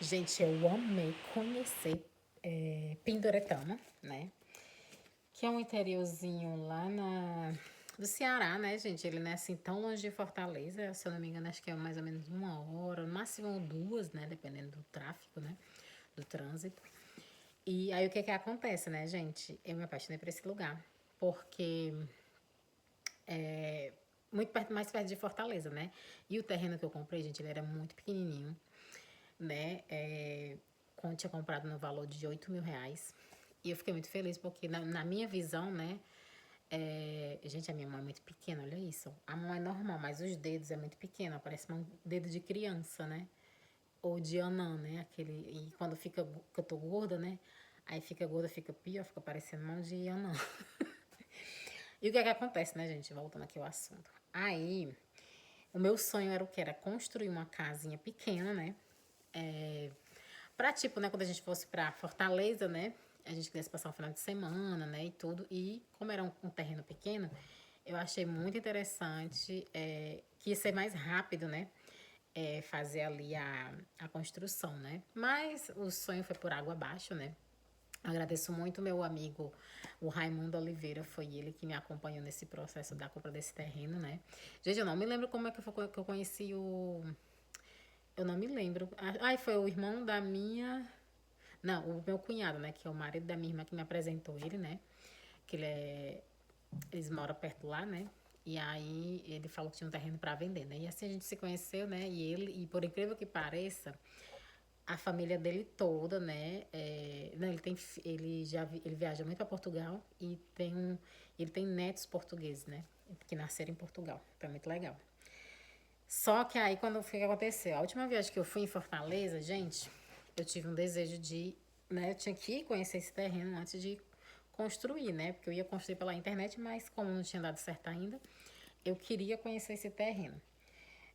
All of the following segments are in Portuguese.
Gente, eu amei conhecer Pindoretama, né? Que é um interiorzinho lá do Ceará, né, gente? Ele não é assim tão longe de Fortaleza. Se eu não me engano, acho que é mais ou menos 1 hora, no máximo 2, né? Dependendo do tráfego, né? Do trânsito. E aí o que que acontece, né, gente? Eu me apaixonei por esse lugar. Porque muito perto, mais perto de Fortaleza, né? E o terreno que eu comprei, gente, ele era muito pequenininho, né? Eu tinha comprado no valor de R$ 8.000. E eu fiquei muito feliz porque, na minha visão, né? Gente, a minha mão é muito pequena, olha isso. A mão é normal, mas os dedos é muito pequeno, parece um dedo de criança, né? Ou de anã, né? E quando fica, que eu tô gorda, né? Aí fica gorda, fica pior, fica parecendo mão de anã. E o que é que acontece, né, gente? Voltando aqui ao assunto. Aí, o meu sonho era o que? Era construir uma casinha pequena, né? Pra, tipo, né, quando a gente fosse pra Fortaleza, né? A gente quisesse passar um final de semana, né? E tudo. E como era um terreno pequeno, eu achei muito interessante, que ia ser mais rápido, né? Fazer ali a construção, né? Mas o sonho foi por água abaixo, né? Agradeço muito meu amigo, o Raimundo Oliveira, foi ele que me acompanhou nesse processo da compra desse terreno, né? Gente, eu não me lembro como é que eu conheci o. Eu não me lembro. Ai, foi o irmão da minha. Não, o meu cunhado, né? Que é o marido da minha irmã que me apresentou ele, né? Que eles moram perto lá, né? E aí ele falou que tinha um terreno para vender, né? E assim a gente se conheceu, né? E por incrível que pareça, a família dele toda, né? Não, ele viaja muito para Portugal e ele tem netos portugueses, né? Que nasceram em Portugal. Então é muito legal. Só que aí quando foi que aconteceu? A última viagem que eu fui em Fortaleza, gente, eu tive um desejo de, né? Eu tinha que conhecer esse terreno antes de construir, né? Porque eu ia construir pela internet, mas como não tinha dado certo ainda, eu queria conhecer esse terreno.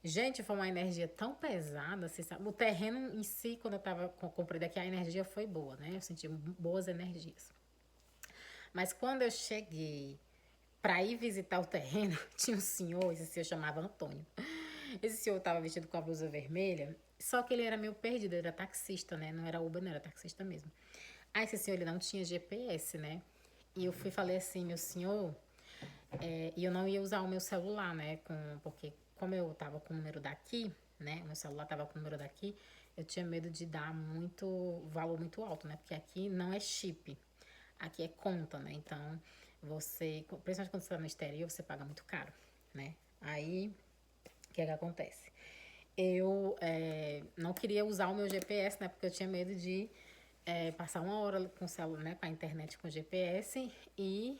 Gente, foi uma energia tão pesada, você sabe? O terreno em si, quando eu tava comprei daqui, a energia foi boa, né? Eu senti boas energias. Mas quando eu cheguei para ir visitar o terreno, tinha um senhor, esse senhor chamava Antônio. Esse senhor tava vestido com a blusa vermelha, só que ele era meio perdido, ele era taxista, né? Não era Uber, não, era taxista mesmo. Aí esse senhor, ele não tinha GPS, né? E eu fui falei assim, meu senhor, e eu não ia usar o meu celular, né? Porque como eu tava com o número daqui, né? Meu celular tava com o número daqui, eu tinha medo de dar muito valor muito alto, né? Porque aqui não é chip, aqui é conta, né? Então, principalmente quando você tá no exterior, você paga muito caro, né? Aí, o que é que acontece? Eu não queria usar o meu GPS, né? Porque eu tinha medo de passar 1 hora com o celular, né? Com a internet com o GPS e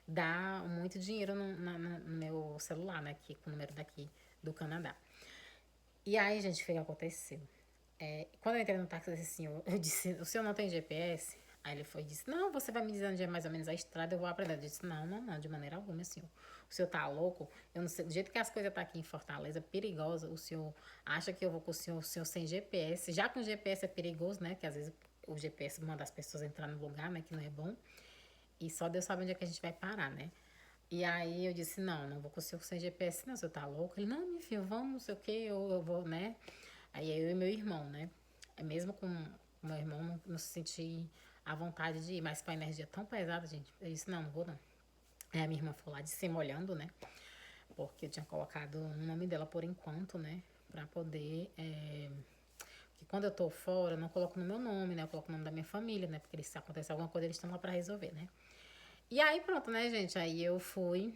dar muito dinheiro no meu celular, né? Aqui, com o número daqui do Canadá. E aí, gente, o que aconteceu? Quando eu entrei no táxi desse senhor, eu disse, o senhor não tem GPS? Aí ele foi e disse, não, você vai me dizendo já mais ou menos a estrada, eu vou aprender. Eu disse, não, não, não, de maneira alguma, meu senhor. O senhor tá louco? Eu não sei, do jeito que as coisas tá aqui em Fortaleza, perigosa, o senhor acha que eu vou com o senhor sem GPS? Já com o GPS é perigoso, né? Que às vezes o GPS manda as pessoas entrar no lugar, né? Que não é bom. E só Deus sabe onde é que a gente vai parar, né? E aí eu disse, não, não vou com o senhor sem GPS, não, o senhor tá louco? Ele, não, meu filho, vamos, não sei o que, eu vou, né? Aí eu e meu irmão, né? Mesmo com o meu irmão, não se senti à vontade de ir, mas com a energia tão pesada, gente, eu disse, não, não vou não. Aí a minha irmã foi lá de cima olhando, né? Porque eu tinha colocado o nome dela por enquanto, né? Pra poder. Porque quando eu tô fora, eu não coloco no meu nome, né? Eu coloco o nome da minha família, né? Porque se acontecer alguma coisa, eles estão lá pra resolver, né? E aí pronto, né, gente? Aí eu fui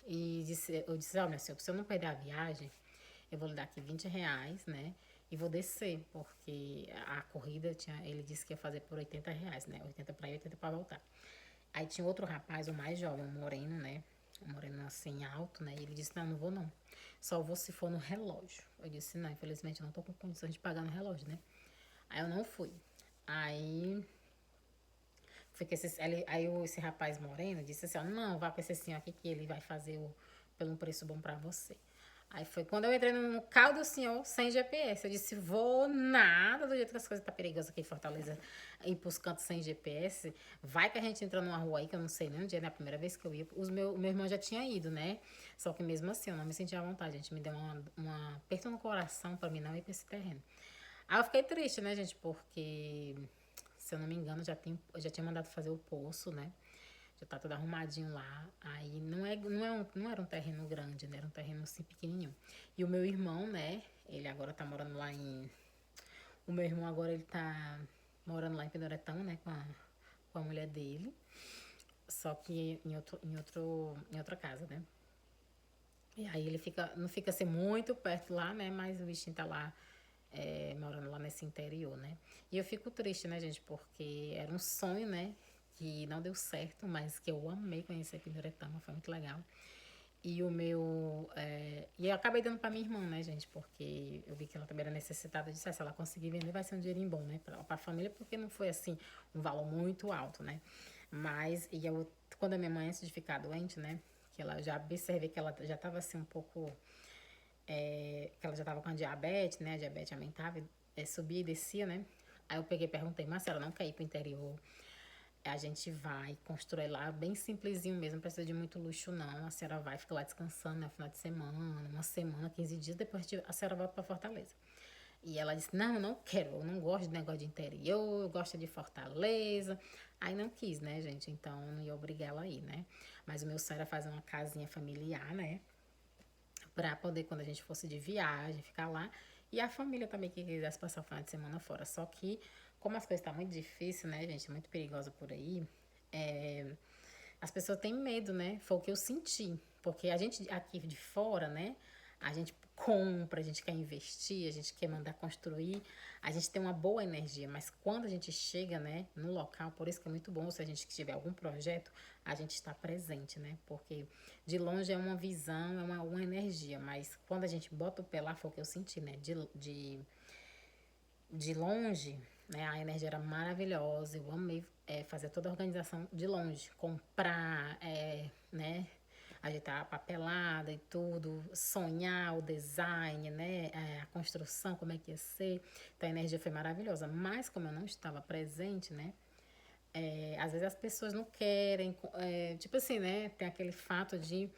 e eu disse, ó, meu senhor, se eu não perder a viagem, eu vou lhe dar aqui R$ 20, né? E vou descer, porque a corrida ele disse que ia fazer por R$ 80, né? 80 pra ir, 80 pra voltar. Aí tinha outro rapaz, o mais jovem, um moreno, né? Um moreno assim, alto, né? E ele disse, não, não vou não. Só vou se for no relógio. Eu disse, não, infelizmente eu não tô com condições de pagar no relógio, né? Aí eu não fui. Aí esse rapaz moreno disse assim, ó, não, vá com esse senhor aqui que ele vai fazer pelo um preço bom pra você. Aí foi quando eu entrei no carro do senhor sem GPS. Eu disse, vou nada, do jeito que as coisas tá perigosas aqui em Fortaleza, ir pros cantos sem GPS. Vai que a gente entra numa rua aí, que eu não sei nem onde é, na primeira vez que eu ia. O meu irmão já tinha ido, né? Só que mesmo assim, eu não me sentia à vontade. A gente me deu uma aperto no coração pra mim não ir pra esse terreno. Aí eu fiquei triste, né, gente? Porque, se eu não me engano, eu já tinha mandado fazer o poço, né? Já tá tudo arrumadinho lá. Aí não era um terreno grande, né? Era um terreno assim pequenininho. E o meu irmão, né? Ele agora tá morando lá em. O meu irmão agora ele tá morando lá em Pedoretão, né? Com a mulher dele. Só que em outra casa, né? E aí ele fica, não fica assim muito perto lá, né? Mas o bichinho tá lá, morando lá nesse interior, né? E eu fico triste, né, gente? Porque era um sonho, né? Que não deu certo, mas que eu amei conhecer Pindoretama, foi muito legal. E o meu. E eu acabei dando pra minha irmã, né, gente? Porque eu vi que ela também era necessitada. Eu disse, se ela conseguir vender, vai ser um dinheirinho bom, né? Pra família, porque não foi assim um valor muito alto, né? Mas, quando a minha mãe, antes de ficar doente, né? Que ela já observei que ela já tava assim um pouco. Que ela já tava com a diabetes, né? A diabetes aumentava, subia e descia, né? Aí eu peguei e perguntei, mas se ela não quer ir pro interior, a gente vai construir lá bem simplesinho mesmo, não precisa de muito luxo não. A senhora vai ficar lá descansando, né, final de semana, uma semana, 15 dias, depois a senhora volta para Fortaleza. E ela disse, não, eu não quero, eu não gosto de negócio de interior, eu gosto de Fortaleza. Aí não quis, né, gente? Então não ia obrigar ela a ir, né? Mas o meu sonho era fazer uma casinha familiar, né? Pra poder, quando a gente fosse de viagem, ficar lá. E a família também que quisesse passar o final de semana fora. Só que, como as coisas estão muito difíceis, né, gente? Muito perigosa por aí. É, as pessoas têm medo, né? Foi o que eu senti. Porque a gente aqui de fora, né? A gente compra, a gente quer investir, a gente quer mandar construir, a gente tem uma boa energia, mas quando a gente chega, né, no local, por isso que é muito bom se a gente tiver algum projeto, a gente está presente, né? Porque de longe é uma visão, é uma energia, mas quando a gente bota o pé lá, foi o que eu senti, né? De longe, né, a energia era maravilhosa, eu amei fazer toda a organização de longe, comprar, né, ajeitar a papelada e tudo, sonhar o design, né, a construção, como é que ia ser, então a energia foi maravilhosa, mas como eu não estava presente, né, às vezes as pessoas não querem, tipo assim, né, tem aquele fato de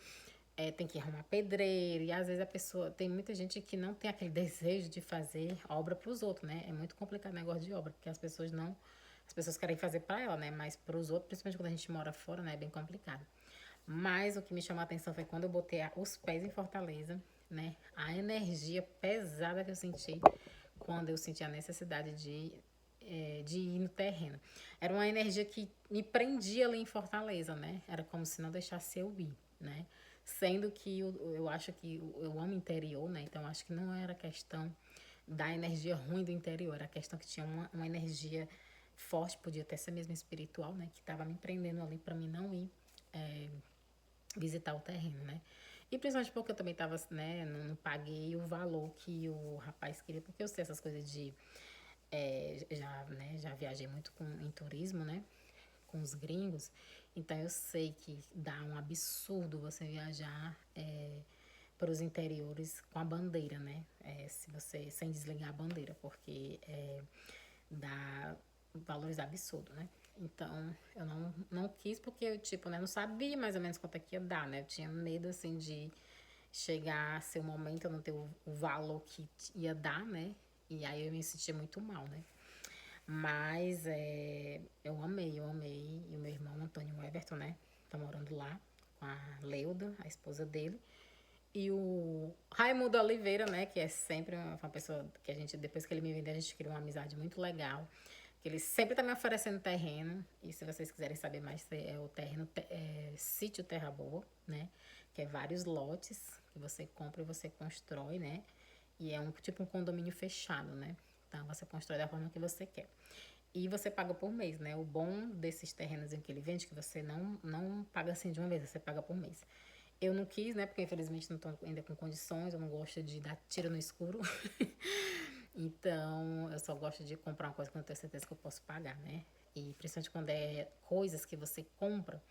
tem que arrumar pedreiro, e às vezes a pessoa, tem muita gente que não tem aquele desejo de fazer obra para os outros, né? É muito complicado o negócio de obra, porque as pessoas querem fazer para ela, né? Mas para os outros, principalmente quando a gente mora fora, né? É bem complicado. Mas o que me chamou a atenção foi quando eu botei os pés em Fortaleza, né? A energia pesada que eu senti quando eu senti a necessidade de ir no terreno. Era uma energia que me prendia ali em Fortaleza, né? Era como se não deixasse eu ir, né? Sendo que eu acho que eu amo interior, né? Então acho que não era questão da energia ruim do interior, era questão que tinha uma energia forte, podia até ser mesmo espiritual, né? Que estava me prendendo ali para mim não ir visitar o terreno, né? E principalmente porque eu também tava, né, não paguei o valor que o rapaz queria, porque eu sei essas coisas de. Já viajei muito em turismo, né? Com os gringos. Então eu sei que dá um absurdo você viajar para os interiores com a bandeira, né? Se você sem desligar a bandeira, porque dá valores absurdos, né? Então, eu não quis porque eu, tipo, né, não sabia mais ou menos quanto é que ia dar, né? Eu tinha medo, assim, de chegar a ser o momento, eu não ter o valor que ia dar, né? E aí eu me sentia muito mal, né? Mas eu amei, eu amei. E o meu irmão Antônio Everton, né? Tá morando lá com a Leuda, a esposa dele. E o Raimundo Oliveira, né? Que é sempre uma pessoa que a gente, depois que ele me vendeu, a gente criou uma amizade muito legal. Que ele sempre tá me oferecendo terreno. E se vocês quiserem saber mais, é o terreno Sítio Terra Boa, né? Que é vários lotes que você compra e você constrói, né? E é tipo um condomínio fechado, né? Então você constrói da forma que você quer. E você paga por mês, né? O bom desses terrenos em que ele vende é que você não paga assim de uma vez, você paga por mês. Eu não quis, né? Porque infelizmente não estou ainda com condições, eu não gosto de dar tiro no escuro. Então, eu só gosto de comprar uma coisa que eu tenho certeza que eu posso pagar, né? E principalmente quando é coisas que você compra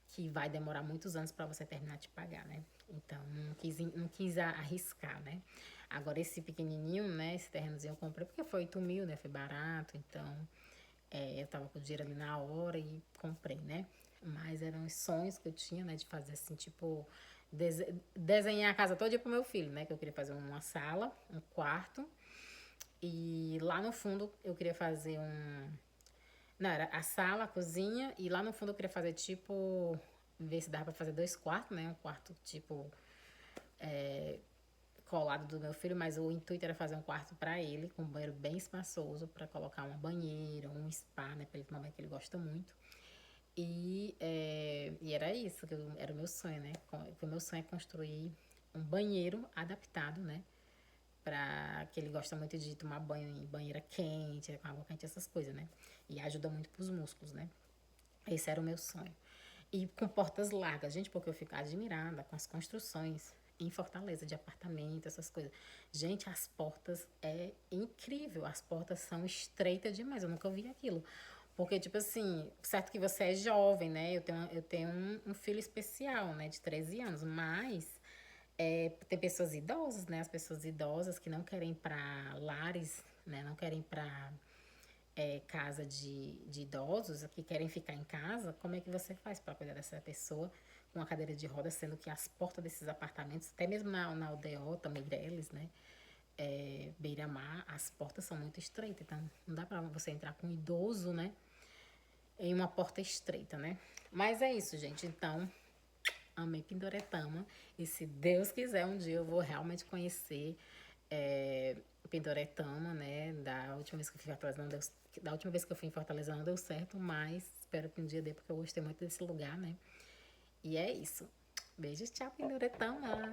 que vai demorar muitos anos para você terminar de pagar, né? Então, não quis arriscar, né? Agora, esse pequenininho, né? Esse terrenozinho eu comprei porque foi 8 mil, né? Foi barato, então eu tava com o dinheiro ali na hora e comprei, né? Mas eram os sonhos que eu tinha, né? De fazer assim, tipo, desenhar a casa todo dia pro meu filho, né? Que eu queria fazer uma sala, um quarto E lá no fundo eu queria fazer um. Não, era a sala, a cozinha, e lá no fundo eu queria fazer tipo. Ver se dava pra fazer dois quartos, né? Um quarto tipo colado do meu filho, mas o intuito era fazer um quarto pra ele, com um banheiro bem espaçoso, pra colocar uma banheira, um spa, né? Pra ele tomar banho que ele gosta muito. E era isso, era o meu sonho, né? O meu sonho é construir um banheiro adaptado, né? Pra que ele gosta muito de tomar banho em banheira quente, com água quente, essas coisas, né? E ajuda muito pros músculos, né? Esse era o meu sonho. E com portas largas, gente, porque eu fico admirada com as construções em Fortaleza, de apartamento, essas coisas. Gente, as portas é incrível. As portas são estreitas demais. Eu nunca vi aquilo. Porque, tipo assim, certo que você é jovem, né? Eu tenho um filho especial, né? De 13 anos. Mas tem pessoas idosas, né? As pessoas idosas que não querem ir pra lares, né? Não querem ir pra casa de idosos que querem ficar em casa, como é que você faz para cuidar dessa pessoa com uma cadeira de rodas, sendo que as portas desses apartamentos, até mesmo na Aldeota, Meireles, né? Beira-Mar, as portas são muito estreitas, então não dá para você entrar com um idoso, né? Em uma porta estreita, né? Mas é isso, gente. Então, amei Pindoretama. E se Deus quiser, um dia eu vou realmente conhecer Pindoretama, né? Da última vez que eu fui em Fortaleza não deu, da última vez que eu fui em Fortaleza não deu certo, mas espero que um dia dê, porque eu gostei muito desse lugar, né? E é isso. Beijos, tchau, Pindoretama!